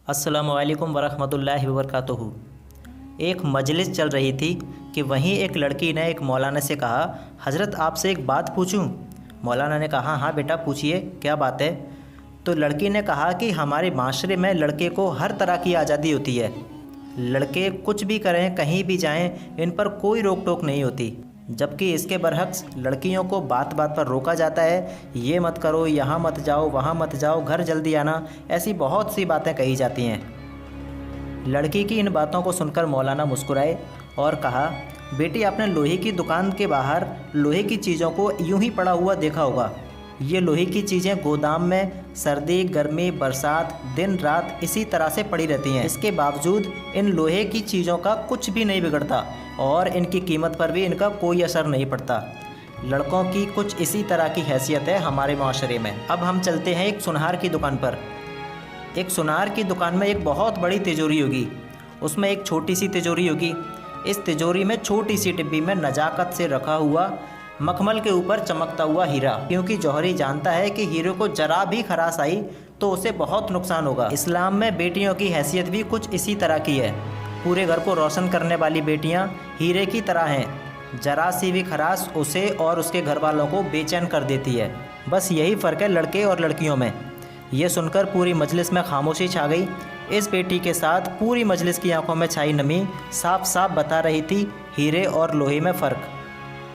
अस्सलामुअलैकुम वरहमतुल्लाहि वबरकातुहू। एक मजलिस चल रही थी कि वहीं एक लड़की ने एक मौलाना से कहा, हज़रत आपसे एक बात पूछूं? मौलाना ने कहा, हाँ बेटा पूछिए, क्या बात है? तो लड़की ने कहा कि हमारे माशरे में लड़के को हर तरह की आज़ादी होती है। लड़के कुछ भी करें, कहीं भी जाएं, इन पर कोई रोक टोक नहीं होती, जबकि इसके बरअक्स लड़कियों को बात बात पर रोका जाता है। ये मत करो, यहाँ मत जाओ, वहाँ मत जाओ, घर जल्दी आना, ऐसी बहुत सी बातें कही जाती हैं। लड़की की इन बातों को सुनकर मौलाना मुस्कुराए और कहा, बेटी आपने लोहे की दुकान के बाहर लोहे की चीज़ों को यूं ही पड़ा हुआ देखा होगा। ये लोहे की चीज़ें गोदाम में सर्दी गर्मी बरसात दिन रात इसी तरह से पड़ी रहती हैं। इसके बावजूद इन लोहे की चीज़ों का कुछ भी नहीं बिगड़ता और इनकी कीमत पर भी इनका कोई असर नहीं पड़ता। लड़कों की कुछ इसी तरह की हैसियत है हमारे माशरे में। अब हम चलते हैं एक सुनार की दुकान पर। एक सुनार की दुकान में एक बहुत बड़ी तिजोरी होगी, उसमें एक छोटी सी तिजोरी होगी। इस तिजोरी में छोटी सी डिब्बी में नज़ाकत से रखा हुआ मखमल के ऊपर चमकता हुआ हीरा, क्योंकि जौहरी जानता है कि हीरे को जरा भी खराश आई तो उसे बहुत नुकसान होगा। इस्लाम में बेटियों की हैसियत भी कुछ इसी तरह की है। पूरे घर को रोशन करने वाली बेटियां हीरे की तरह हैं, जरा सी भी खराश उसे और उसके घर वालों को बेचैन कर देती है। बस यही फ़र्क है लड़के और लड़कियों में। ये सुनकर पूरी मजलिस में खामोशी छा गई। इस बेटी के साथ पूरी मजलिस की आंखों में छाई नमी साफ साफ बता रही थी हीरे और लोहे में फ़र्क।